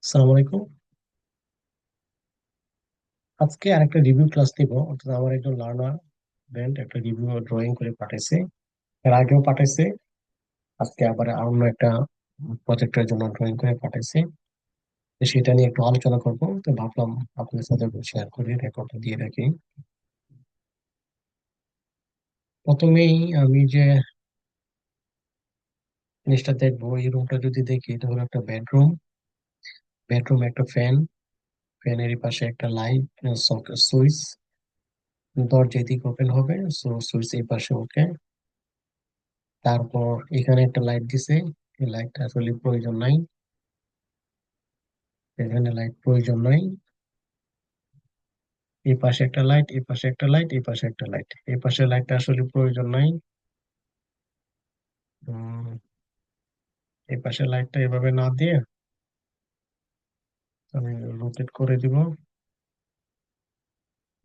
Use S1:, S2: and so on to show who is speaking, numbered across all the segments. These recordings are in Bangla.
S1: আসসালামু আলাইকুম। আজকে আরেকটা রিভিউ ক্লাস নিব। অর্থাৎ আমার একজন লার্নার ব্যান্ড একটা রিভিউ ড্রয়িং করে পাঠাইছে। এর আগেও পাঠাইছে, আজকে আবার অন্য একটা প্রজেক্টের জন্য ড্রয়িং করে পাঠাইছে। তো সেটা নিয়ে একটু আলোচনা করব, তো ভাবলাম আপনার সাথে শেয়ার করি, রেকর্ডটা দিয়ে রাখি। প্রথমেই আমি যে জিনিসটা দেখবো, এই রুমটা যদি দেখি, এটা হলো একটা বেডরুম। বেডরুমে একটা ফ্যান, ফ্যানের পাশে একটা লাইট, সুইচ, দরজা এদিকে ওপেন হবে, সুইচ এই পাশে ওকে। তারপর এখানে একটা লাইট দিছে, এই লাইটটা আসলে প্রয়োজন নাই। এখানে লাইট প্রয়োজন নাই। এই পাশে একটা লাইট, এই পাশে একটা লাইট, এই পাশে একটা লাইট। এই পাশে লাইটটা আসলে প্রয়োজন নাই। উম, এই পাশে লাইটটা এভাবে না দিয়ে আমি রোটেট করে দিব।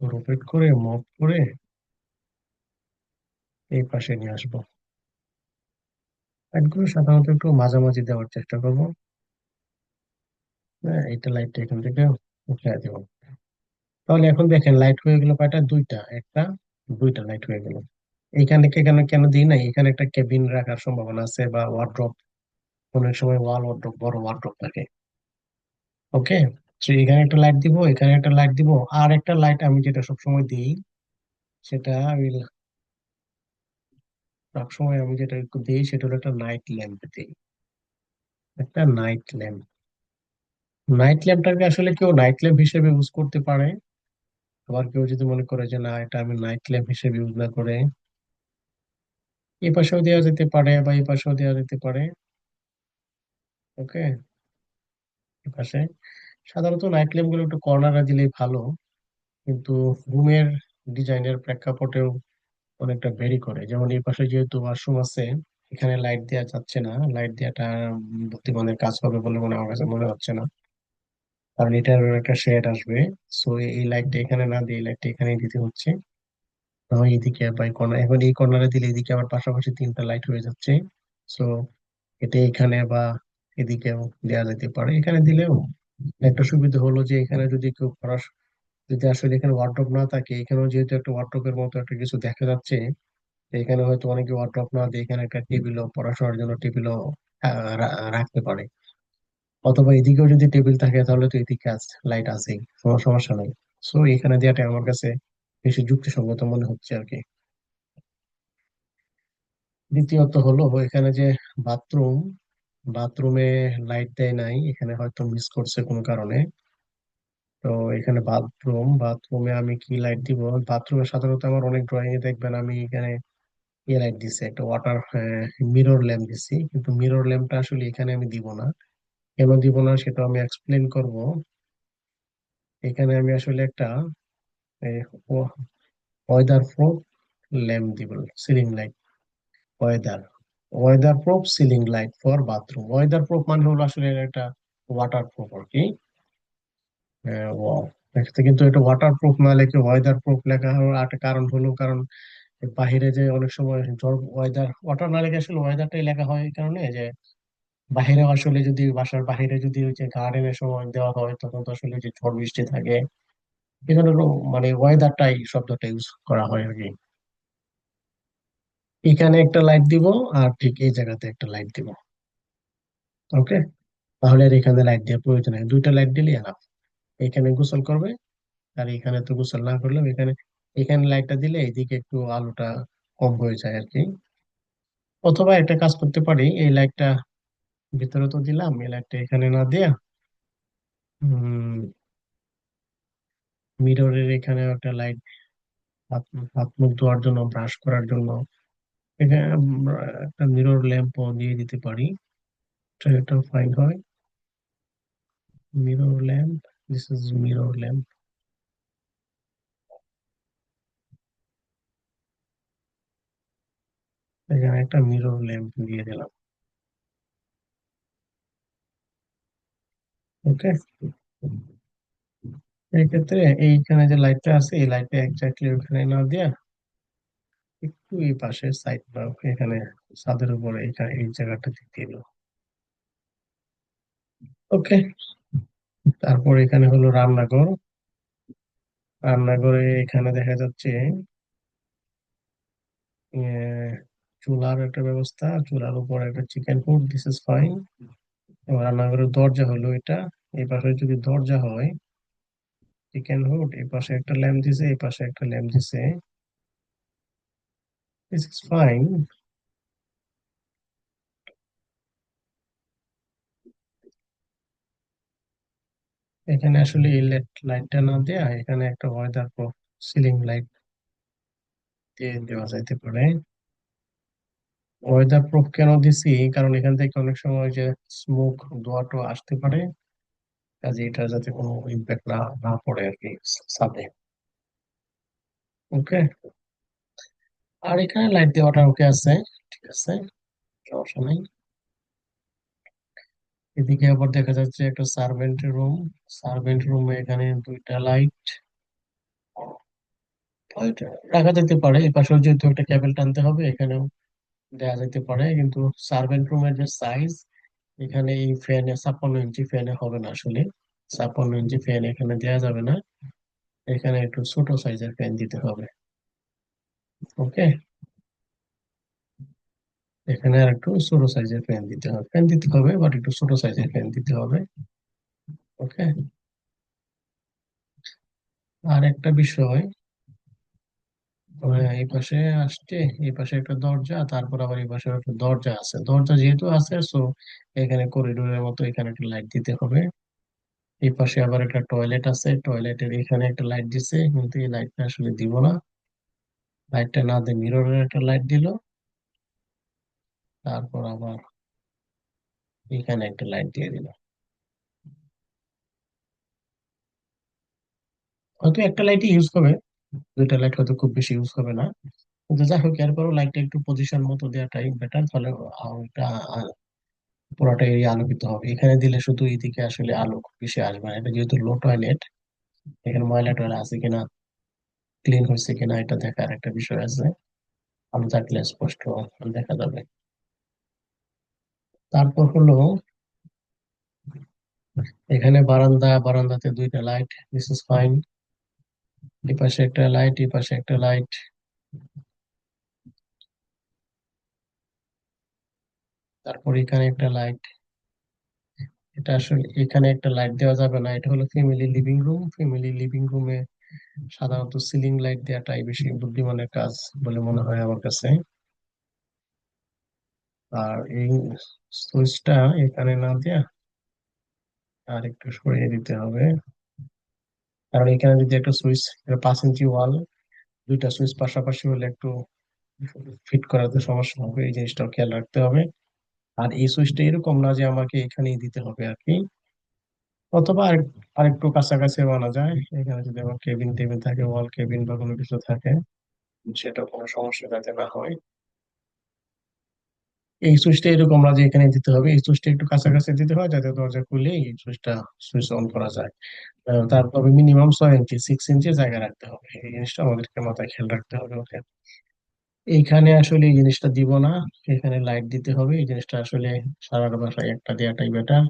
S1: রোটেট করে মুভ করে এই পাশে নিয়ে আসবো। লাইটগুলো সাধারণত একটু মাঝামাঝি দেওয়ার চেষ্টা করবো। হ্যাঁ, এইটা লাইটটা এখান থেকে উঠিয়ে দেবো। তাহলে এখন দেখেন লাইট হয়ে গেল কয়টা? দুইটা, একটা, দুইটা লাইট হয়ে গেল। এখানে কেন কেন দিই না, এখানে একটা কেবিন রাখার সম্ভাবনা আছে বা ওয়ার্ড্রপ। অনেক সময় ওয়াল ওয়ার্ড্রপ, বড় ওয়ার্ড্রপ থাকে। ওকে, তো এখানে একটা লাইট দিব, এখানে একটা লাইট দিব। আর একটা লাইট আমি যেটা সবসময় দিই, সেটা আমি সবসময় আমি যেটা একটু দিই, সেটা হলো একটা নাইট ল্যাম্প দিই। একটা নাইট ল্যাম্প। নাইট ল্যাম্পটাকে আসলে কেউ নাইট ল্যাম্প হিসেবে ইউজ করতে পারে। আবার কেউ যদি মনে করে যে না, এটা আমি নাইট ল্যাম্প হিসেবে ইউজ না করে এই পাশেও দেওয়া যেতে পারে বা এই পাশেও দেওয়া যেতে পারে। ওকে, এই পাশে সাধারণত নাইট ল্যাম্প গুলো একটু কর্নারে দিলেই ভালো, কিন্তু রুমের ডিজাইনের প্রেক্ষাপটেও অনেকটা ভেরি করে। যেমন এই পাশে যেহেতু ওয়াশরুম আছে, এখানে লাইট দেওয়া যাচ্ছে না। লাইট দেওয়াটা বুদ্ধিমানের কাজ হবে বলে আমার কাছে মনে হচ্ছে না, কারণ এটার একটা শেড আসবে। সো এই লাইটটা এখানে না দিয়ে এই লাইটটা এখানেই দিতে হচ্ছে। নয় এদিকে বা কর্নার, এখন এই কর্নারে দিলে এদিকে আবার পাশাপাশি তিনটা লাইট হয়ে যাচ্ছে। সো এটা এখানে বা এদিকেও দেওয়া যেতে পারে। এখানে দিলেও একটা সুবিধা হলো যে এখানে যদি কেউ যদি আসলে এখানে ওয়ার্ড্রপ না থাকে, এখানেও যেহেতু একটা ওয়ার্ড্রপের মতো একটা কিছু দেখা যাচ্ছে, তো এখানে হয়তো অনেকে ওয়ার্ড্রপ না দিয়ে এখানে একটা টেবিলও, পড়াশোনার জন্য টেবিলও রাখতে পারে। অথবা এদিকেও যদি টেবিল থাকে, তাহলে তো এদিকে লাইট আছেই, কোনো সমস্যা নাই। সো এখানে দেওয়াটা আমার কাছে বেশি যুক্তিসঙ্গত মনে হচ্ছে আর কি। দ্বিতীয়ত হলো এখানে যে বাথরুম, বাথরুমে লাইট দেয় নাই, এখানে হয়তো মিস করছে কোনো কারণে। তো এখানে বাথরুমে আমি কি লাইট দিব? বাথরুমে সাধারণত আমার অনেক ড্রয়িং এ দেখবেন আমি এখানে লাইট দিছি, একটা ওয়াটার মিরর ল্যাম্প দিছি, কিন্তু মিরর ল্যাম্পটা আসলে এখানে আমি দিব না। কেন দিব না সেটা আমি এক্সপ্লেন করব। এখানে আমি আসলে একটা ওয়েদার প্রুফ ল্যাম্প দিব, ceiling light. Weather weather proof ceiling light for bathroom. Weather proof মানে হলো আসলে এর একটা ওয়াটার প্রুফ আর কি। ওয়াও, কিন্তু এটা ওয়াটার প্রুফ না লিখে ওয়েদার প্রুফ লেখা হওয়ার একটা কারণ হলো, কারণ বাহিরে যে অনেক সময় ঝড়, ওয়েদার ওয়াটার না লিখে আসলে ওয়েদারটাই লেখা হয় এই কারণে যে বাহিরে আসলে যদি বাসার বাহিরে যদি ওই যে গার্ডেনের সময় দেওয়া হয়, তখন তো আসলে যে ঝড় বৃষ্টি থাকে, এখানে হলো মানে ওয়েদারটাই শব্দটা ইউজ করা হয় আর কি। এখানে একটা লাইট দিব, আর ঠিক এই জায়গাতে একটা লাইট দিব। ওকে, তাহলে আর এখানে লাইট দেওয়ার প্রয়োজন নেই, দুইটা লাইট দিলে এনাফ। এখানে গোসল করবে, আর এখানে তো গোসল না করলেও এখানে, এখানে লাইটটা দিলে এইদিকে একটু আলোটা কম হয়ে যায় আর কি। অথবা একটা কাজ করতে পারি, এই লাইটটা ভিতরে তো দিলাম, এই লাইটটা এখানে না দিয়ে মিররের এখানে একটা লাইট, হাত হাত মুখ ধোয়ার জন্য, ব্রাশ করার জন্য এখানে একটা মিরর ল্যাম্প দিয়ে দিতে পারি। এটা ফাইন হয়। Mirror lamp, this is mirror lamp. এখানে একটা মিরর ল্যাম্প দিয়ে দিলাম। ওকে, এই ক্ষেত্রে এইখানে যে লাইটটা আছে, এই লাইটটা এক্স্যাক্টলি ওখানে না দিয়া একটু এই পাশে সাইড বা এখানে ছাদের উপরে এখানে এই জায়গাটা দিয়ে দিল। ওকে, তারপর এখানে হলো রান্নাঘর। রান্নাঘরে এখানে দেখা যাচ্ছে আহ, চুলার একটা ব্যবস্থা, চুলার উপর একটা chicken cook, this is fine. এবং রান্নাঘরের দরজা হলো এটা। এই পাশে যদি দরজা হয় চিকেন হুড, এই পাশে একটা ল্যাম্প দিছে, এই পাশে একটা ল্যাম্প দিছে, দিস ইজ ফাইন। এখানে আসলে এই লাইটটা না দেয়া এখানে একটা ওয়েদার প্রুফ সিলিং লাইট দিয়ে দেওয়া যাইতে পারে। ওয়েদার প্রুফ কেন দিছি, কারণ এখান থেকে অনেক সময় যে স্মোক, ধোঁয়া টোয়া আসতে পারে, কাজে এটা যাতে কোনো ইম্প্যাক্ট না না পড়ে আর কি ছাদে। ওকে। আর এখানে লাইট দেওয়াটা ওকে আছে, ঠিক আছে, সমস্যা নাই। এদিকে আবার দেখা যাচ্ছে একটা সার্ভেন্ট রুম। সার্ভেন্ট রুমে এখানে দুইটা লাইট রাখা যেতে পারে। এই পাশেও যেহেতু একটা কেবল টানতে হবে, এখানেও দেওয়া যেতে পারে, কিন্তু সার্ভেন্ট রুমের যে সাইজ, এখানে এই ফ্যানে 56 ইঞ্চি ফ্যানে হবে না আসলে। 56 ইঞ্চি ফ্যান এখানে দেওয়া যাবে না, এখানে একটু ছোট সাইজের ফ্যান দিতে হবে। ওকে। এখানে আর একটু ছোট সাইজের ফ্যান দিতে হবে, ফ্যান দিতে হবে বাট একটু ছোট সাইজের ফ্যান দিতে হবে। ওকে। আর একটা বিষয়, এই পাশে আসছে, এই পাশে একটা দরজা, তারপর আবার এই পাশে একটা দরজা আছে, দরজা যেহেতু আছে সো এখানে করিডোরের মতো এখানে একটা লাইট দিতে হবে। এই পাশে আবার একটা টয়লেট আছে, টয়লেটের এখানে একটা লাইট দিছে, কিন্তু এই লাইটটা আসলে দিব না। লাইটটা না দিয়ে মিররের একটা লাইট দিল, তারপর আবার এখানে একটা লাইট দিয়ে দিল। হয়তো একটা লাইটই ইউজ হবে, দুইটা লাইট হয়তো খুব বেশি ইউজ হবে না, কিন্তু যাই হোক এরপরও লাইটটা একটু পজিশন মতো দেওয়াটাই বেটার, তাহলে ওটা পুরোটা এরিয়া আলোকিত হবে। এখানে দিলে শুধু এইদিকে আসলে আলো খুব বেশি আসবে না, এটা যেহেতু লো টয়লেট, এখানে ময়লা টয়লা আছে কিনা, ক্লিন হয়েছে কিনা এটা দেখার একটা বিষয় আছে, আলো থাকলে স্পষ্ট দেখা যাবে। তারপর হলো এখানে বারান্দা, বারান্দাতে দুইটা লাইট, দিস ইজ ফাইন। এই পাশে একটা লাইট, এই পাশে একটা লাইট, তারপর এখানে একটা লাইট। এটা আসলে এখানে একটা লাইট দেওয়া যাবে না, এটা হলো family living room. Family living রুমে সাধারণত সিলিং লাইট দেওয়াটাই বেশি বুদ্ধিমানের কাজ বলে মনে হয় আমার কাছে। আর এই সুইচটা এখানে না দেয়া আর একটু সরিয়ে দিতে হবে, কারণ এখানে যদি একটা সুইচ, 5 ইঞ্চি ওয়াল, দুইটা সুইচ পাশাপাশি হলে একটু ফিট করাতে সমস্যা হবে, এই জিনিসটাও খেয়াল রাখতে হবে। আর এই সুইচটা এরকম না যে আমাকে এখানেই দিতে হবে আর কি, অথবা আরেকটু কাছাকাছি বানা যায়। এখানে যদি আমার কেবিন টেবিন থাকে, ওয়াল কেবিন বা কোনো কিছু থাকে, সেটা কোনো সমস্যা যাতে না হয়। এই সুইচটা এরকম না যে এখানে দিতে হবে, এই সুইচটা একটু কাছাকাছি দিতে হয় যাতে দরজা খুলে এই সুইচ অন করা যায়। তারপরে মিনিমাম 6 ইঞ্চি, 6 ইঞ্চি জায়গা রাখতে হবে, এই জিনিসটা আমাদেরকে মাথায় খেয়াল রাখতে হবে। ওকে। এইখানে আসলে এই জিনিসটা দিব না, এখানে লাইট দিতে হবে, এই জিনিসটা আসলে সারা বাসায় একটা দেওয়াটাই বেটার,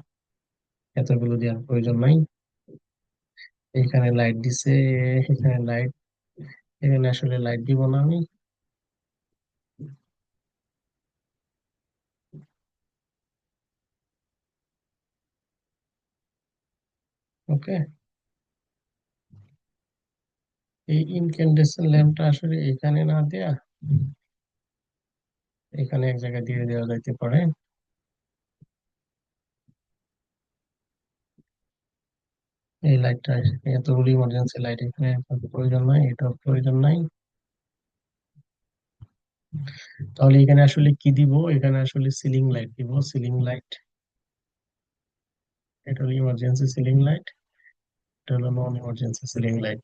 S1: এতগুলো দেওয়ার প্রয়োজন নাই। এখানে লাইট দিছে, এখানে লাইট, এখানে আসলে লাইট দিব না আমি। ওকে। এই ইনক্যান্ডেসেন্ট ল্যাম্পটা আসলে এখানে না দেয়া এখানে এক জায়গায় দিয়ে দেওয়া যাইতে পারে। এই লাইটটা, এতগুলো ইমার্জেন্সি লাইট এখানে প্রয়োজন নাই, এটাও প্রয়োজন নাই। তাহলে এখানে আসলে কি দিব, এখানে আসলে সিলিং লাইট দিব, সিলিং লাইট। এটা হলো ইমার্জেন্সি সিলিং লাইট, এটা হলো নন ইমার্জেন্সি সিলিং লাইট।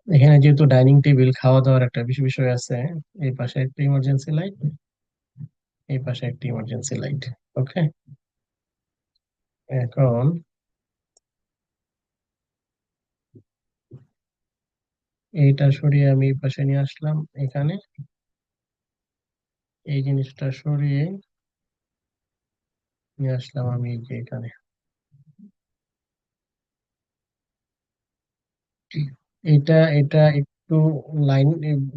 S1: এখানে যেহেতু ডাইনিং টেবিল, খাওয়া দাওয়ার একটা বেশি বিষয় আছে, এই পাশে একটা ইমার্জেন্সি লাইট, এই পাশে একটা ইমার্জেন্সি লাইট। ওকে। এখন এইটা সরিয়ে আমি এই পাশে নিয়ে আসলাম, এখানে এই জিনিসটা সরিয়ে নিয়ে আসলাম আমি এই যে এখানে। এটা এটা একটু লাইন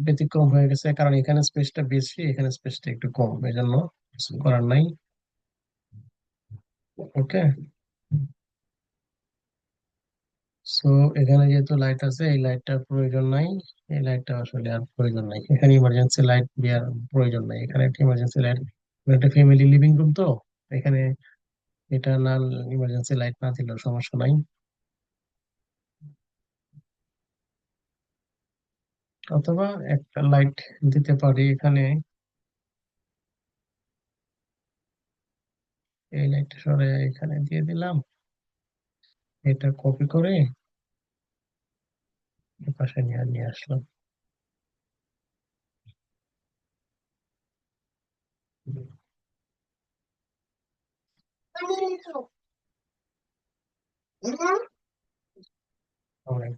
S1: ব্যতিক্রম হয়ে গেছে, কারণ এখানে স্পেসটা বেশি, এখানে স্পেসটা একটু কম, এই জন্য কিছু করার নাই। ওকে। সো এখানে যেহেতু লাইট আছে, এই লাইটটার প্রয়োজন নাই। এই লাইটটা আসলে আর প্রয়োজন নাই, এখানে ইমার্জেন্সি লাইট দেওয়ার প্রয়োজন নাই। এখানে একটা ইমার্জেন্সি লাইট, একটা ফ্যামিলি লিভিং রুম তো, এখানে এটা না, ইমার্জেন্সি লাইট না দিলেও সমস্যা নাই। অথবা একটা লাইট দিতে পারি এখানে। এই লাইটটা সরে এখানে দিয়ে দিলাম, এটা কপি করে এই পাশে নিয়ে নিয়ে আসলাম। Alright.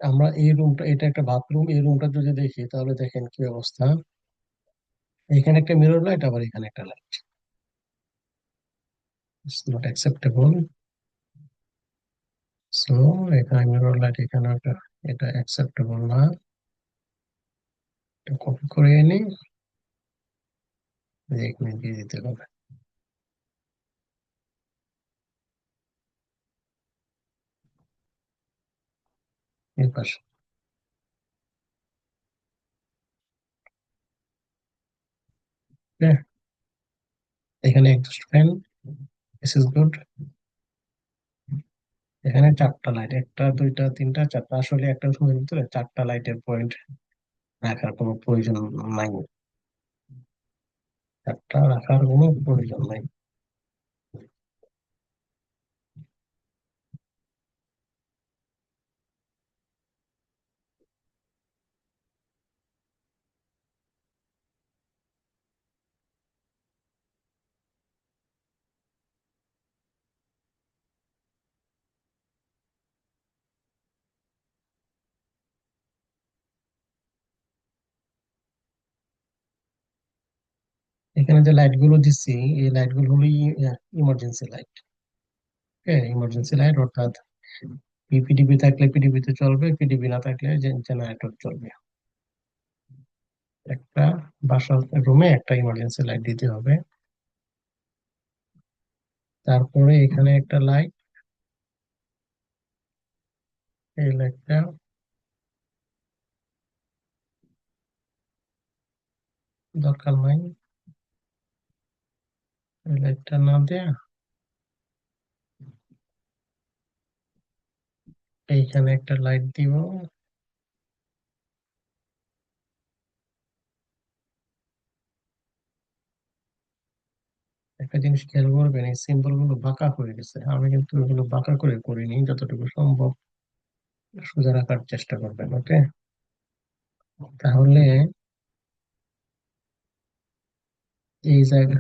S1: আমরা এই রুমটা, এটা একটা বাথরুম, এই রুমটা যদি দেখি তাহলে দেখেন কি অবস্থা। এখানে একটা মিরর লাইট, আবার এখানে একটা light. It's not acceptable. So এখানে মিরর লাইট, এখানে একটা, এটা অ্যাকসেপ্টেবল না। কপি করে এনে এখানে দিয়ে দিতে হবে এই পাশে। হ্যাঁ, এখানে exhaust fan, this is good. এখানে চারটা লাইট, একটা দুইটা তিনটা চারটা, আসলে একটা রুমের ভিতরে চারটা লাইটের পয়েন্ট রাখার কোনো প্রয়োজন নাই। চারটা রাখার কোনো প্রয়োজন নাই। এখানে যে লাইট গুলো দিচ্ছি, এই লাইট গুলো হলো ইমার্জেন্সি লাইট। হ্যাঁ, ইমার্জেন্সি লাইট, অর্থাৎ পিডিবি থাকলে পিডিবি তে চলবে, পিডিবি না থাকলে জেনারেটর চলবে। একটা বাসার রুমে একটা ইমার্জেন্সি লাইট দিতে হবে। তারপরে এখানে একটা লাইট, এই লাইটটা দরকার নাই, এই লাইটটা না দেয়া এইখানে একটা লাইট দিব। একটা জিনিস খেয়াল করবেন, এই সিম্বল গুলো বাঁকা হয়ে গেছে, আমি কিন্তু এগুলো বাঁকা করে করিনি, যতটুকু সম্ভব সোজা রাখার চেষ্টা করবেন। ওকে। তাহলে এই জায়গা,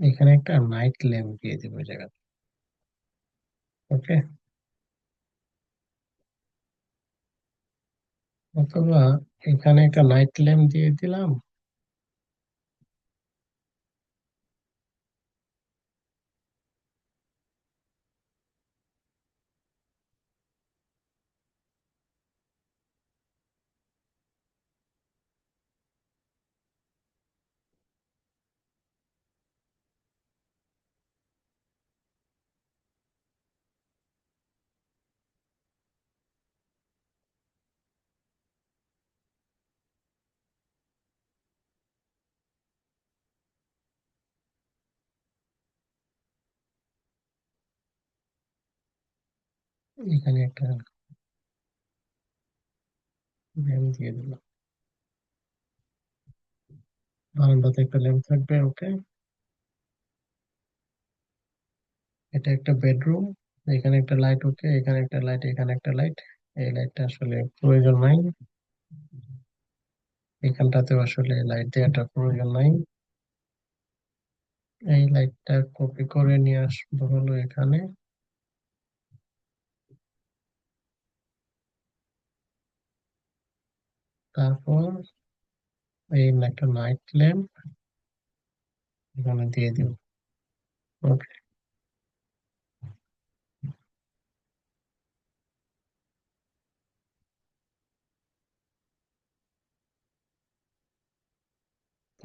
S1: এখানে একটা নাইট ল্যাম্প দিয়ে দেবো এই জায়গায়। ওকে। অথবা এখানে একটা নাইট ল্যাম্প দিয়ে দিলাম। এখানে একটা ল্যাম্প দিয়ে দিলাম। বারান্দাতে একটা ল্যাম্প থাকবে, ওকে। এটা একটা বেডরুম, এখানে একটা লাইট, ওকে, এখানে একটা লাইট, এখানে একটা লাইট। এই লাইটটা আসলে প্রয়োজন নাই, এখানটাতেও আসলে লাইট দেওয়াটা প্রয়োজন নাই। এই লাইটটা কপি করে নিয়ে আসবো হলো এখানে। তারপর এই একটা নাইট ল্যাম্প এখানে দিয়ে দিব, ওকে।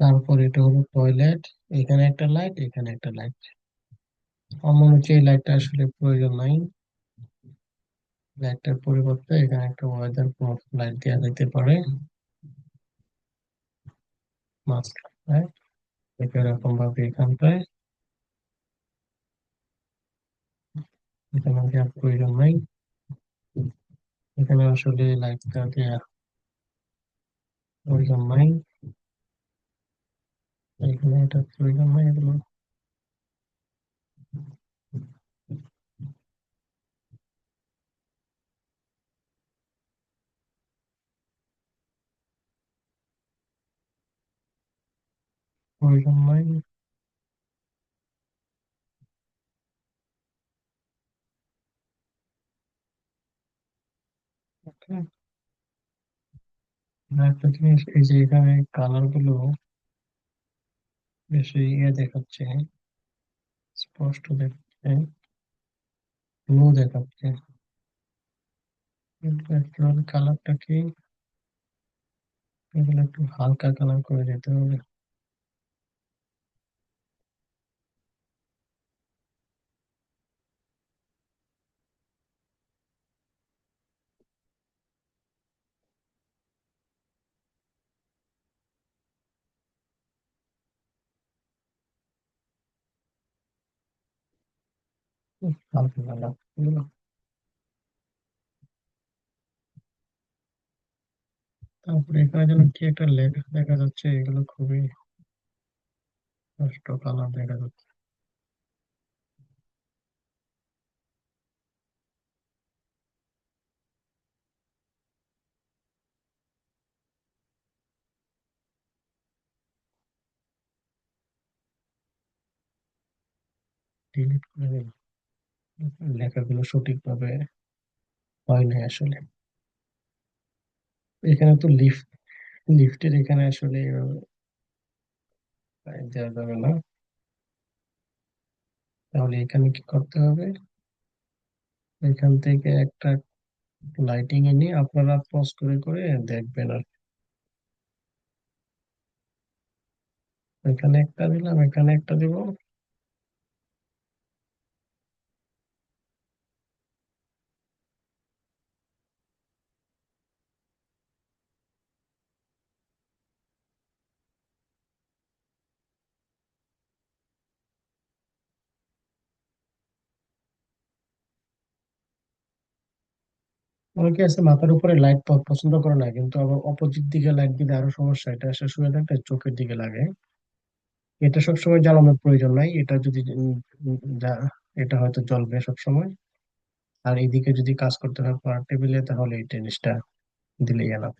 S1: তারপর এটা হলো টয়লেট, এখানে একটা লাইট, এখানে একটা লাইট। আমার মনে হচ্ছে এই লাইটটা আসলে প্রয়োজন নাই, লাইটটার পরিবর্তে এখানে একটা ওয়েদার প্রুফ লাইট দেওয়া যেতে পারে মাঝখানে। এরকম ভাবে এখানটায়, এখানে দেওয়ার প্রয়োজন নাই, এখানে আসলে লাইটটা দেওয়ার প্রয়োজন নাই, এখানে এটা প্রয়োজন নাই, এগুলো প্রয়োজন নাই। ওকে। একটা জিনিস, এই যে এখানে কালার গুলো বেশি দেখাচ্ছে, স্পষ্ট দেখাচ্ছে, ব্লু দেখাচ্ছে, কিন্তু অ্যাকচুয়াল কালারটা কি, এগুলো একটু হালকা কালার করে দিতে হবে। হালকা কালার এগুলো। তারপরে এখানে যেন কি একটা লেখা দেখা যাচ্ছে, এগুলো খুবই স্পষ্ট কালার দেখা যাচ্ছে। ডিলিট করে দিন, লেখাগুলো সঠিকভাবে হয় না আসলে। এখানে তো লিফটের এখানে আসলে দেওয়া যাবে না, তাহলে এখানে কি করতে হবে, এখান থেকে একটা লাইটিং এ নিয়ে আপনারা পজ করে করে দেখবেন। আর এখানে একটা দিলাম, এখানে একটা দিব। অনেকে আছে মাথার উপরে লাইট পছন্দ করে না, কিন্তু আবার অপোজিট দিকে লাইট দিলে আরো সমস্যা, এটা আসলে শুয়ে থাকলে চোখের দিকে লাগে। এটা সবসময় জ্বালানোর প্রয়োজন নাই, এটা যদি এটা হয়তো জ্বলবে সবসময়। আর এইদিকে যদি কাজ করতে হয় পড়ার টেবিলে, তাহলে এই জিনিসটা দিলেই এনাফ।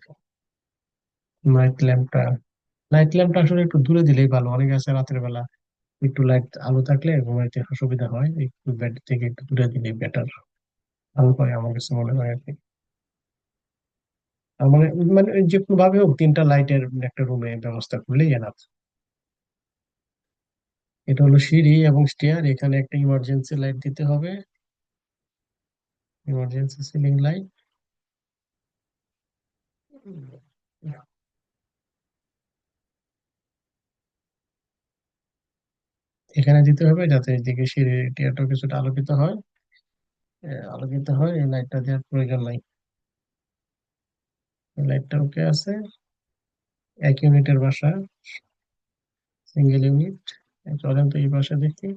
S1: নাইট ল্যাম্পটা নাইট ল্যাম্পটা আসলে একটু দূরে দিলেই ভালো, অনেকে আছে রাতের বেলা একটু লাইট আলো থাকলে ঘুমাইতে সুবিধা হয়, একটু বেড থেকে একটু দূরে দিলেই বেটার, ভালো করে আমার কাছে মনে হয় আর কি। আর মানে মানে যে কোনো ভাবে হোক, তিনটা লাইটের একটা রুমে ব্যবস্থা করলেই এনাফ। এটা হলো সিঁড়ি এবং স্টেয়ার, এখানে একটা ইমার্জেন্সি লাইট দিতে হবে, ইমার্জেন্সি সিলিং লাইট। এখানে দিতে হবে যাতে এদিকে সিঁড়ি টিয়াটা কিছুটা আলোকিত হয়, আলোকিত হয়, এই লাইটটা দেওয়ার প্রয়োজন নাই। এই লাইটটা ওকে আছে, এক ইউনিটের বাসা, সিঙ্গেল ইউনিট। চলেন তো এই বাসা দেখি,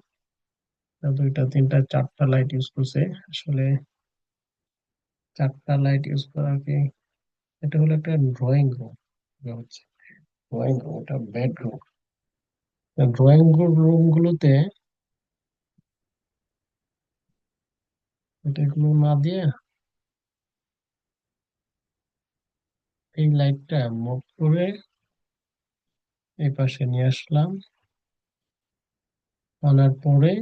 S1: দুইটা তিনটা চারটা লাইট ইউজ করছে আসলে। চারটা লাইট ইউজ করা কি? এটা হলো একটা ড্রয়িং রুম, হচ্ছে ড্রয়িং রুম, এটা বেডরুম। ড্রয়িং রুম গুলোতে এটা এগুলো না দিয়ে এই লাইটটা মুভ করে এই পাশে নিয়ে আসলাম। আনার পরে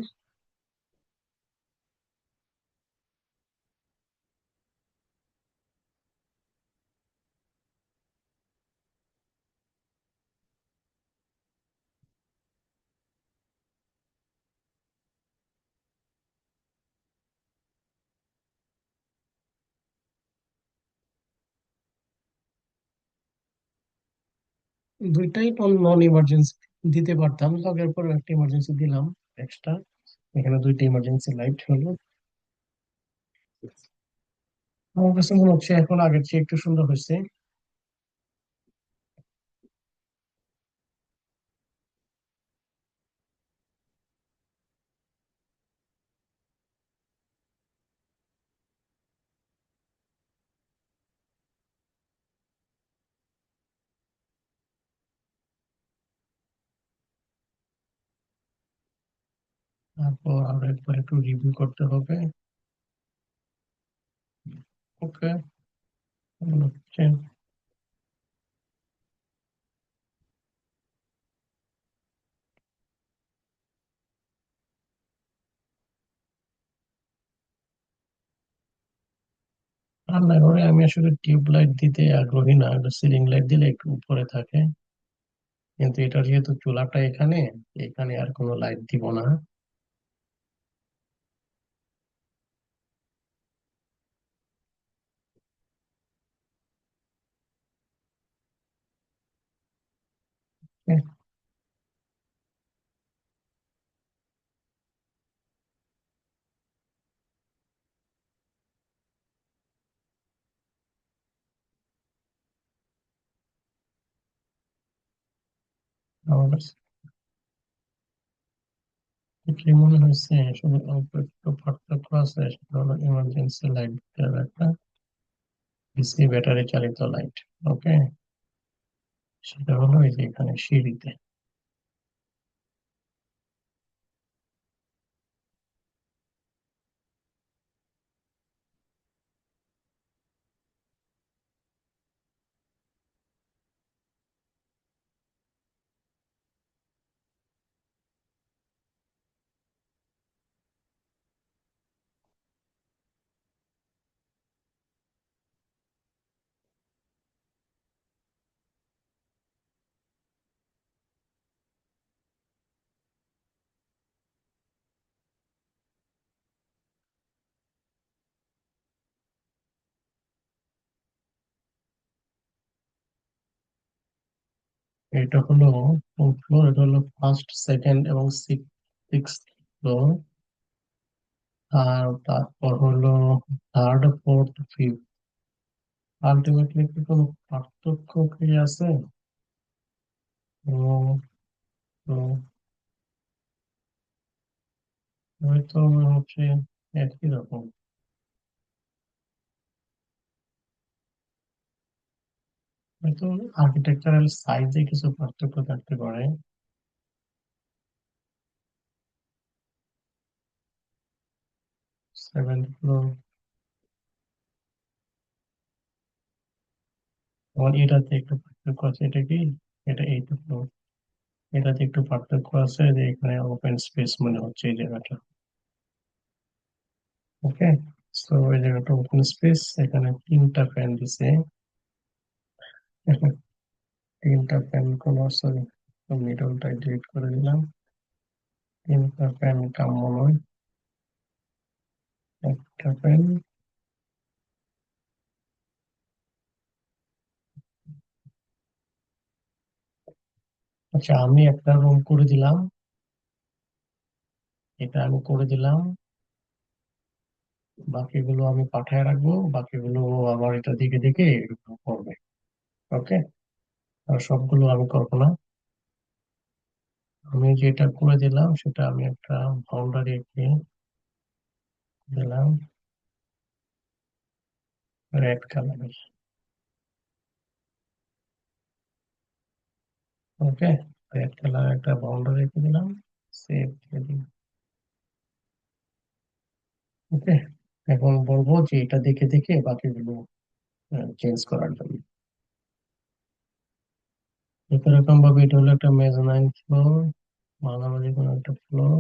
S1: 2টাই নন ইমার্জেন্সি দিতে পারতাম, লগের পরে একটা ইমার্জেন্সি দিলাম এক্সট্রা। এখানে 2টা ইমার্জেন্সি লাইট হলো। আমার কাছে মনে হচ্ছে এখন আগের চেয়ে একটু সুন্দর হয়েছে। তারপর আরো একবার একটু রিভিউ করতে হবে। ওকে, মনে হচ্ছে। রান্নাঘরে আমি আসলে টিউব লাইট দিতে আগ্রহী না, সিলিং লাইট দিলে একটু উপরে থাকে। কিন্তু এটা যেহেতু চুলাটা এখানে, এখানে আর কোনো লাইট দিব না। আমার কাছে কি মনে হয়েছে, শুধু অল্প একটু পার্থক্য আছে, সেটা হলো ইমার্জেন্সি লাইট একটা ডিসি ব্যাটারি চালিত লাইট। ওকে, সেটা হলো এই যে এখানে সিঁড়িতে। এটা হলো কোন ফ্লোর? এটা হলো ফার্স্ট, সেকেন্ড এবং সিক্স ফ্লোর। আর তারপর হলো থার্ড, ফোর্থ, ফিফথ। আলটিমেটলি কি কোনো পার্থক্য কি আছে? ও, তো হয়তো মনে হচ্ছে একই রকম। হয়তো আর্কিটেকচারাল সাইজে কিছু পার্থক্য থাকতে পারে। সেভেন্থ ফ্লোর, আমার এটাতে একটু পার্থক্য আছে। এটা কি? এটা এইট ফ্লোর। এটাতে একটু পার্থক্য আছে, যে এখানে ওপেন স্পেস মনে হচ্ছে এই জায়গাটা। ওকে, তো এই জায়গাটা ওপেন স্পেস, এখানে 3টা ফ্যান দিছে। এখানে 3টা ফ্যান, কোনো সরি, মিডলটা ডিলিট করে দিলাম। 3টা ফ্যান কাম্য নয়, একটা ফ্যান। আচ্ছা, আমি একটা রুম করে দিলাম, এটা আমি করে দিলাম। বাকিগুলো আমি পাঠায় রাখবো, বাকিগুলো আবার এটা দিকে দিকে এরকম করবে। ওকে, আর সবগুলো আমি করবো না। আমি যেটা করে দিলাম সেটা আমি একটা বাউন্ডারি দিলাম। রেড কালারের। ওকে, রেড কালার একটা বাউন্ডারি রেখে দিলাম, সেভ দিয়ে দিই। ওকে, এখন বলবো যে এটা দেখে দেখে বাকিগুলো চেঞ্জ করার জন্য। এরকম ভাবে এটা হলো একটা মেজানাইন ফ্লোর, মাঝামাঝি কোনো একটা ফ্লোর।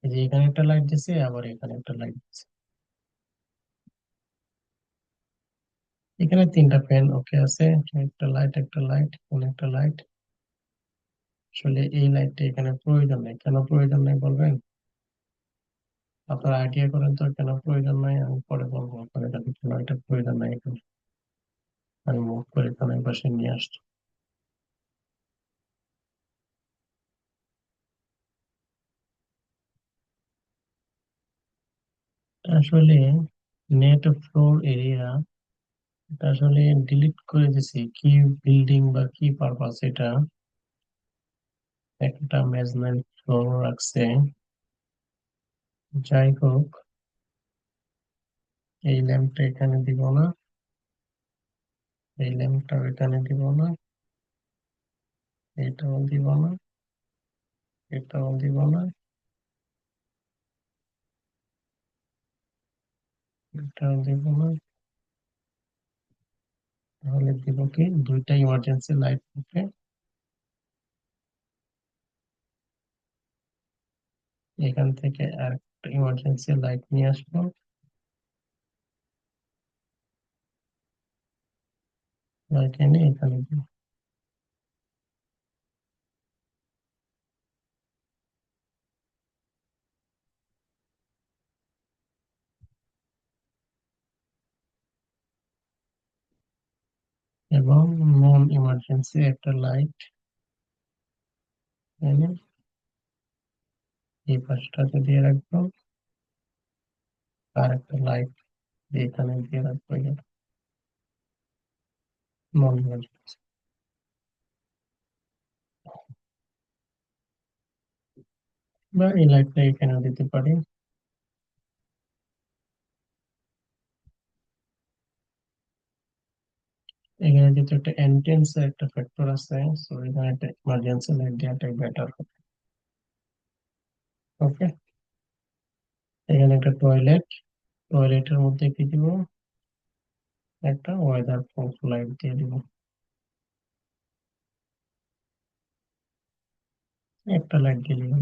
S1: এই যে এখানে একটা লাইট দিছে, আবার এখানে একটা লাইট দিছে। এখানে তিনটা ফ্যান ওকে আছে, একটা লাইট, একটা লাইট, এখানে একটা লাইট। আসলে এই লাইটটা এখানে প্রয়োজন নেই, কেন প্রয়োজন নেই বলবেন? আপনারা আইডিয়া করেন তো কেন প্রয়োজন নাই, আমি পরে বলবো আপনাদের কাছে কেন এটা প্রয়োজন নাই এখানে। আমি মুভ করে এখানে পাশে নিয়ে আসছি। আসলে নেট ফ্লোর এরিয়া, এটা আসলে ডিলিট করে দিছি, কি বিল্ডিং বা কি পারপাস এটা একটা মেজনাইট ফ্লোর রাখছে। যাই হোক, এই ল্যাম্পটা এখানে দিব না, এই ল্যাম্পটাও এখানে দিব না, এটাও দিব না, এটাও দিব না, এটাও দিব না। তাহলে দিব কি, দুইটা ইমার্জেন্সি লাইট ওকে। এখান থেকে আর একটা ইমার্জেন্সি লাইট নিয়ে আসবো, লাইট এনে এখানে দিব। এবং নন ইমার্জেন্সি একটা লাইট এনে এই পাশটাতে দিয়ে রাখবো, আর একটা লাইট এখানে দিয়ে রাখবো, নন ইমার্জেন্সি। বা এই লাইটটা এখানেও দিতে পারি। এখানে যেহেতু একটা এন্ট্রেন্স একটা ফ্যাক্টর আছে, সো এখানে একটা ইমার্জেন্সি লাইট দেওয়াটাই বেটার হবে। ওকে, এখানে একটা টয়লেট, টয়লেটের মধ্যে কি দিব, একটা ওয়েদার প্রুফ লাইট দিয়ে দিব, একটা লাইট দিয়ে দিব।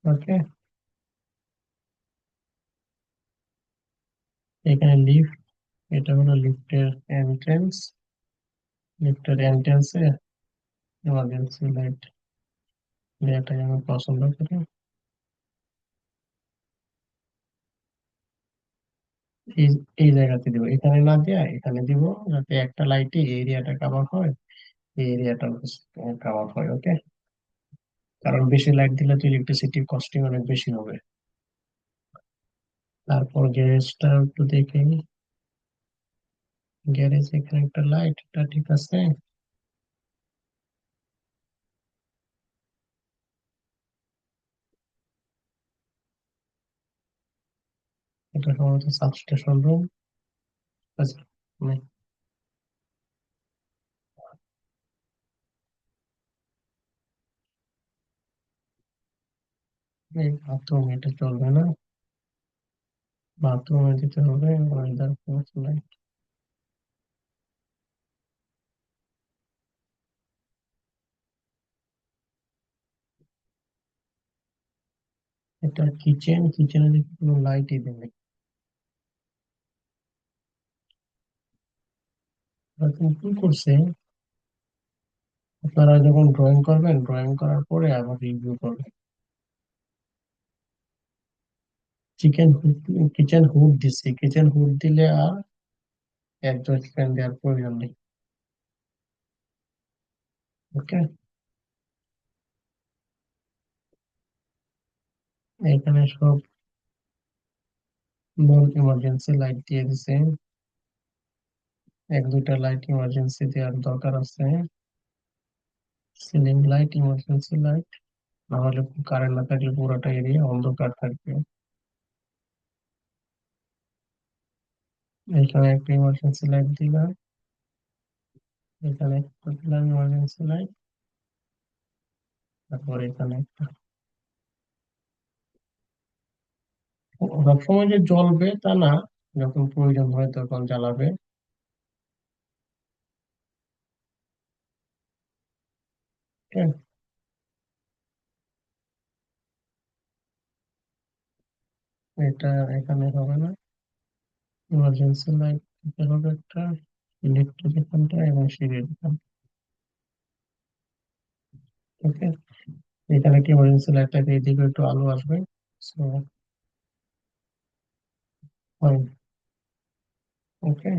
S1: ওকে, এখানে লিফট, এটা হলো লিফটের এন্ট্রেন্স, লিফটের এন্ট্রেন্সে ইমার্জেন্সি লাইট দেওয়াটাই আমি পছন্দ করি। এই এই জায়গাতে দিব, এখানে না দেয়া এখানে দিব, যাতে একটা লাইটে এরিয়াটা কাভার হয়, এই এরিয়াটা কাভার হয়। ওকে, কারণ বেশি লাইট দিলে তো ইলেকট্রিসিটির কস্টিং অনেক বেশি হবে। তারপর গ্যারেজটা একটু দেখে নিই। গ্যারেজ এখানে একটা লাইট, এটা ঠিক আছে। এটা সম্ভবত সাবস্টেশন রুম। আচ্ছা, মানে এই বাথরুম, এটা চলবে না, বাথরুমে দিতে হবে ওয়েদার প্রুফ লাইট। এটা কিচেন, কিচেনে দেখি কোনো লাইটই দেবে। এরকম কি করছে, আপনারা যখন ড্রয়িং করবেন, ড্রয়িং করার পরে আবার রিভিউ করবেন। চিকেন হুড, কিচেন হুড দিচ্ছে, কিচেন হুড দিলে আর একজস্ট ফ্যান দেওয়ার প্রয়োজন নেই। ওকে, এখানে সব নন ইমার্জেন্সি লাইট দিয়ে দিছে, এক দুইটা লাইট ইমার্জেন্সি দেওয়ার দরকার আছে। সিলিং লাইট, ইমার্জেন্সি লাইট, নাহলে কারেন্ট না থাকলে পুরোটা এরিয়া অন্ধকার থাকবে। এখানে একটা ইমার্জেন্সি লাইট দিলাম, এখানে একটা দিলাম ইমার্জেন্সি লাইট, তারপর এখানে একটা। সবসময় যে জ্বলবে তা না, যখন প্রয়োজন হয় তখন জ্বালাবে। ঠিক আছে? এটা এখানে হবে না, ইমার্জেন্সি লাইট দিতে হবে একটা, ইলেকট্রিক এখানটা এবং সিঁড়ির এখানটা। ওকে, এখানে একটা ইমার্জেন্সি লাইট থাকে, এদিকে একটু আলো আসবে। So fine. ওকে,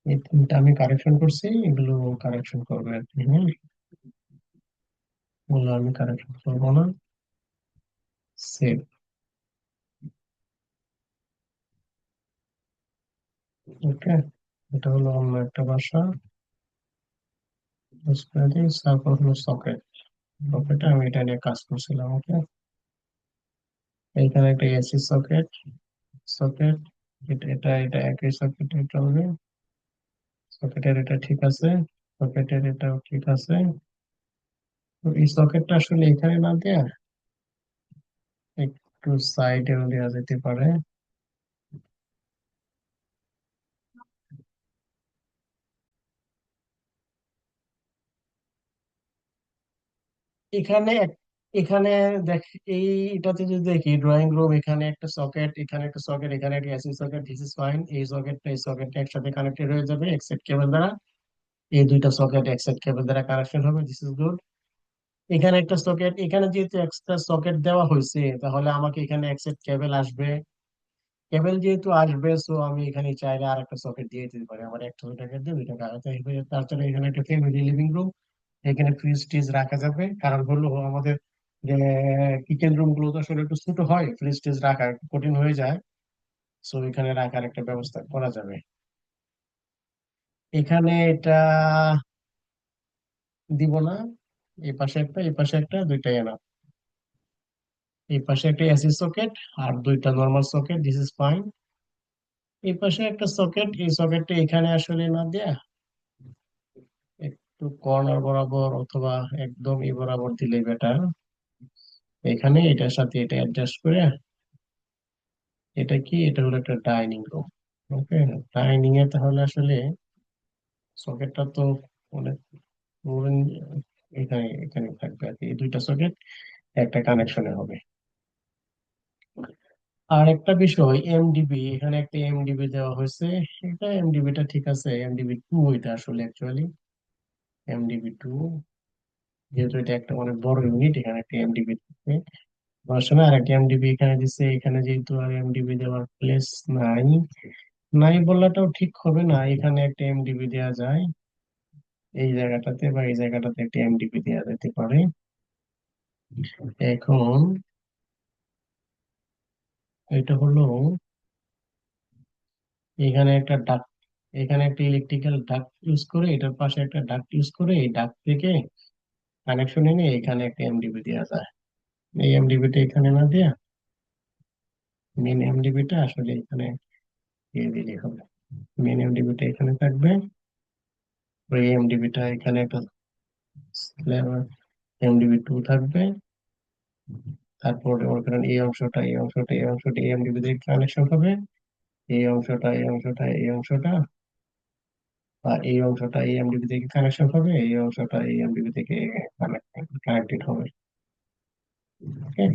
S1: এই তিনটা আমি কারেকশন করছি, এগুলো কারেকশন করবে আর কি। হ্যাঁ, এগুলো আমি কারেকশন করবো না। সেভ। ওকে, এটা হলো অন্য একটা বাসা। Close করে দিই। তারপর হলো সকেট। সকেটে আমি এটা নিয়ে কাজ করছিলাম। ওকে, এইখানে একটা এসি সকেট। সকেট, এটা এটা এটা একই সকেট, এটা হবে সকেটের, এটা ঠিক আছে। সকেটের এটাও ঠিক আছে। তো এই সকেটটা আসলে এখানে না দেয়া একটু সাইডেও দেওয়া যেতে পারে। এখানে এখানে দেখ, এই এটাতে যদি দেখি ড্রয়িং রুম, এখানে একটা সকেট, এখানে একটা সকেট, এখানে একটা AC socket, this is fine. এই সকেটটা এই সকেটটা একসাথে কানেক্টেড হয়ে যাবে এক্সেট কেবল দ্বারা। এই দুইটা সকেট এক্সেট কেবল দ্বারা কানেকশন হবে, দিস ইজ গুড। এখানে একটা সকেট, এখানে যেহেতু এক্সট্রা সকেট দেওয়া হয়েছে, তাহলে আমাকে এখানে এক্সেট কেবল আসবে। কেবল যেহেতু আসবে, সো আমি এখানে চাইলে আর একটা সকেট দিয়ে দিতে পারি। আমার একটা সকেট দিয়ে দুইটা কাজ। তাছাড়া এখানে একটা ফ্যামিলি লিভিং রুম, এখানে ফ্রিজ টিজ রাখা যাবে। কারণ হলো আমাদের যে কিচেন রুম গুলো তো আসলে একটু ছোট হয়, ফ্রিজ টিজ রাখা একটু কঠিন হয়ে যায়। সো এখানে রাখার একটা ব্যবস্থা করা যাবে। এখানে এটা দিব না, এই পাশে একটা এই পাশে একটা, দুইটাই না। এই পাশে একটা এসি সকেট আর দুইটা normal socket, this is fine. এই পাশে একটা সকেট, এই সকেটটা এখানে আসলে না দেয়া একটু কর্নার বরাবর অথবা একদম এই বরাবর দিলেই বেটার। এখানে এটার সাথে এটা অ্যাডজাস্ট করে, এটা কি, এটা হলো একটা ডাইনিং রুম। ওকে, ডাইনিং এ তাহলে আসলে সকেটটা তো অনেক এখানে এখানে থাকবে আর কি। এই দুইটা সকেট একটা কানেকশনে হবে। আর একটা বিষয়, এমডিবি, এখানে একটা এমডিবি দেওয়া হয়েছে। এটা এমডিবিটা ঠিক আছে, এমডিবি টু এটা আসলে অ্যাকচুয়ালি এমডিবি টু। যেহেতু এটা একটা অনেক বড় ইউনিট, এখানে একটা এমডিবি থাকে। আসলে আর একটা এমডিবি এখানে দিচ্ছে, এখানে যেহেতু আর এমডিবি দেওয়ার প্লেস নাই, নাই বলাটাও ঠিক হবে না, এখানে একটা এমডিবি দেওয়া যায় এই জায়গাটাতে, বা এই জায়গাটাতে একটা এমডিবি দেওয়া যেতে পারে। এখন এটা হলো, এখানে একটা ডাক্ট, এখানে একটা ইলেকট্রিক্যাল ডাক্ট ইউজ করে, এটার পাশে একটা ডাক্ট ইউজ করে, এই ডাক্ট থেকে কানেকশন এনে এখানে একটা এমডিবি দেওয়া যায়। এই এমডিবিটা এখানে না দেয়া মেন এমডিবিটা আসলে এখানে দিয়ে দিলেই হবে। মেন এমডিবিটা এখানে থাকবে, ওই এমডিবিটা এখানে একটা এমডিবি টু থাকবে। তারপর ওখানে এই অংশটা এই অংশটা এই অংশটা এই এমডিবি থেকে কানেকশন হবে। এই অংশটা এই অংশটা এই অংশটা, বা এই অংশটা এই এমডিবি থেকে কানেকশন হবে, এই অংশটা এই এমডিবি থেকে কানেক্টেড হবে। ওকে,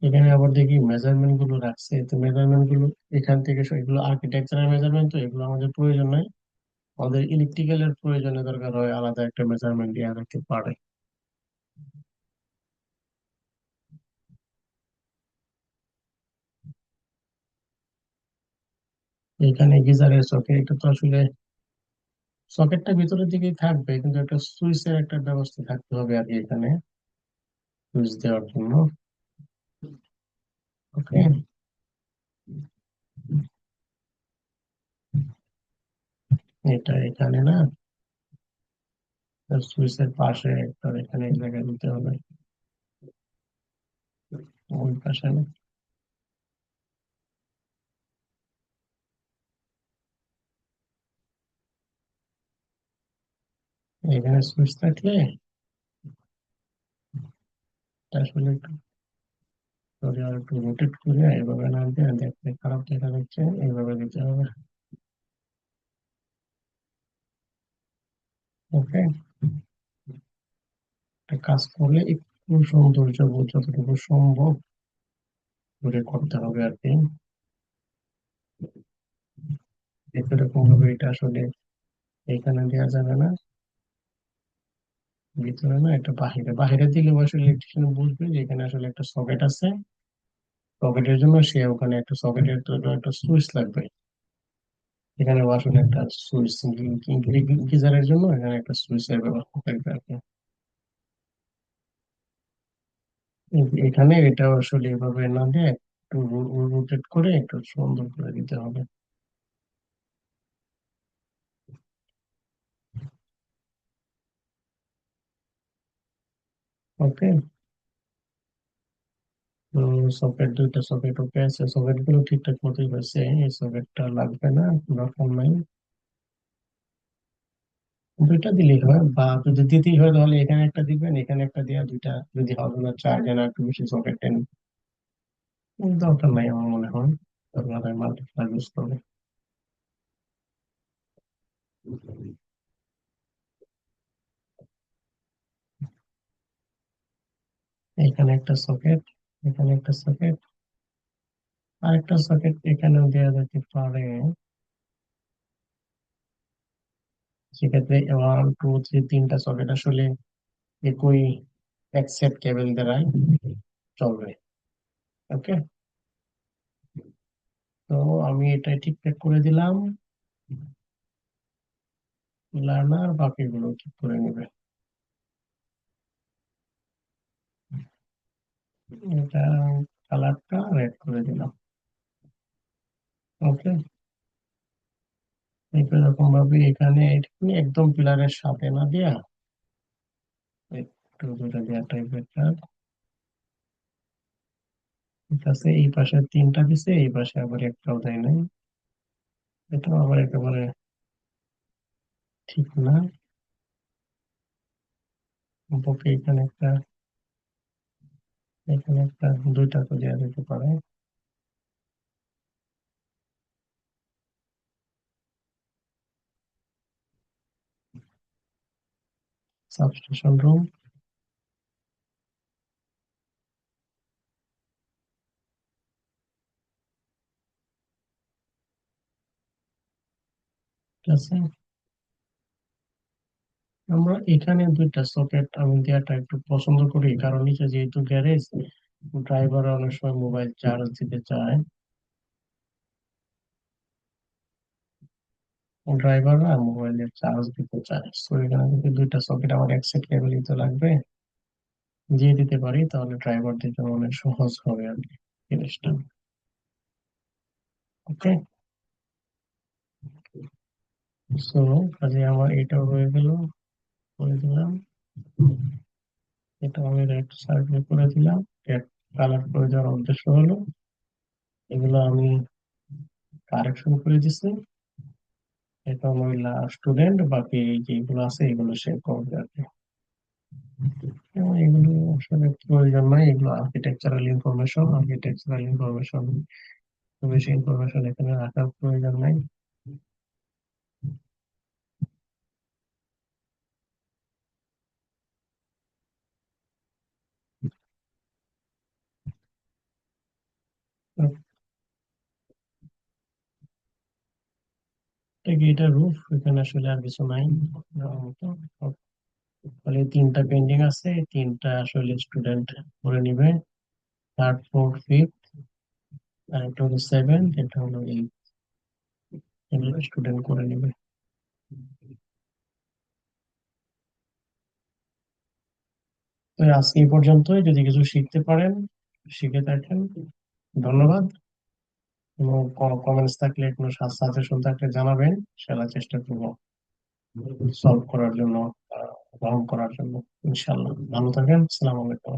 S1: এখানে আবার দেখি মেজারমেন্ট গুলো রাখছে, তো মেজারমেন্ট গুলো এখান থেকে এগুলো আর্কিটেকচারাল মেজারমেন্ট, তো এগুলো আমাদের প্রয়োজন নাই। আমাদের ইলেকট্রিক্যালের প্রয়োজনে দরকার হয়, আলাদা একটা মেজারমেন্ট দেওয়া রাখতে পারে। এখানে গিজারের সকেট, এটা তো আসলে সকেটটা ভিতরের দিকেই থাকবে, কিন্তু একটা সুইচের একটা ব্যবস্থা থাকতে হবে আর কি এখানে, সুইচ দেওয়ার জন্য। ওকে, এটা এখানে না, সুইচের পাশে একটা এখানে এক জায়গায় দিতে হবে, ওই পাশে না। এখানে সুইচ থাকলে এটা আসলে একটু করে আর একটু রোটেট করে এইভাবে না দিয়ে দেখতে খারাপ দেখা যাচ্ছে, এইভাবে দিতে হবে। ওকে, একটা কাজ করলে একটু সৌন্দর্য বোধ যতটুকু সম্ভব করে করতে হবে আর কি। এরকম ভাবে এটা আসলে এখানে দেওয়া যাবে না, ভিতরে না, এটা বাহিরে, বাহিরে দিলে আসলে ইলেকট্রিশিয়ান বুঝবে যে এখানে আসলে একটা সকেট আছে, সকেটের জন্য সে ওখানে একটা সকেটের জন্য একটা সুইচ লাগবে, এখানে আসলে একটা সুইচ, গিজারের জন্য এখানে একটা সুইচের ব্যবস্থা থাকবে আর কি। এখানে এটা আসলে এভাবে না দিয়ে একটু রোটেট করে একটু সুন্দর করে দিতে হবে। ওকে, তো সকেট, দুইটা সকেট ওকে আছে, সকেট গুলো ঠিকঠাক মতোই হয়েছে, এই সকেটটা লাগবে না, দরকার নাই। দুইটা দিলেই হয়, বা যদি দিতেই হয় তাহলে এখানে একটা দিবেন, এখানে একটা দেওয়া, দুইটা যদি হবে না, চারজন আর একটু বেশি সকেট টেন, দরকার নাই আমার মনে হয়, দরকার হয় মাল্টিপ্লাই ইউজ করবে। এখানে একটা সকেট, এখানে একটা সকেট, আরেকটা সকেট এখানেও দেওয়া যেতে পারে, সেক্ষেত্রে ওয়ান টু থ্রি তিনটা সকেট আসলে একই এক সেট কেবল দ্বারাই চলবে। ওকে, তো আমি এটা ঠিকঠাক করে দিলাম, লার্নার বাকিগুলো ঠিক করে নেবে। এটা কালারটা রেড করে দিলাম। ওকে, এরকম ভাবে এখানে এখানে একদম পিলারের সাথে না দিয়া একটু দূরে দেওয়া টাইপের কাজ। ঠিক আছে, এই পাশে তিনটা দিছে, এই পাশে আবার একটাও দেয় নাই, এটা আবার একেবারে ঠিক না। ওকে, এখানে একটা, এখানে একটা, দুইটা তো দেওয়া যেতে পারে। সাবস্টেশন রুম, ঠিক আছে। আমরা এখানে দুইটা সকেট আমি দেওয়াটা একটু পছন্দ করি, কারণ নিচে যেহেতু গ্যারেজ, ড্রাইভার অনেক সময় মোবাইল চার্জ দিতে চায়, ড্রাইভাররা মোবাইলের চার্জ দিতে চায়, তো এখানে যদি দুইটা সকেট আমার এক সেট কেবলই তো লাগবে, দিয়ে দিতে পারি তাহলে ড্রাইভারদের জন্য অনেক সহজ হবে আর কি জিনিসটা। ওকে, সো কাজে আমার এটাও হয়ে গেল, করে দিলাম, এটা আমি রেড সার্কেল করে দিলাম, রেড কালার করে দেওয়ার উদ্দেশ্য হলো এগুলো আমি কারেকশন করে দিচ্ছি, এটা মহিলা স্টুডেন্ট, বাকি যেগুলো আছে এগুলো সে করবে আর কি। এবং এগুলো আসলে প্রয়োজন নাই, এগুলো আর্কিটেকচারাল ইনফরমেশন, আর্কিটেকচারাল ইনফরমেশন, বেশি ইনফরমেশন এখানে রাখার প্রয়োজন নাই। এটা রুফ, এখানে আসলে আর কিছু নাই দেওয়ার মতো। তাহলে তিনটা পেন্ডিং আছে, এই তিনটা আসলে স্টুডেন্ট করে নিবে, থার্ড ফোর্থ ফিফথ, আর এটা হলো সেভেন, এটা হলো এইট। স্টুডেন্ট করে নিবে। তো আজকে এই পর্যন্তই, যদি কিছু শিখতে পারেন শিখে থাকেন, ধন্যবাদ। এবং কমেন্টস থাকলে, কোনো সাজেশন থাকলে জানাবেন, সেটা চেষ্টা করবো সলভ করার জন্য, গ্রহণ করার জন্য। ইনশাল্লাহ, ভালো থাকেন। আসসালামু আলাইকুম।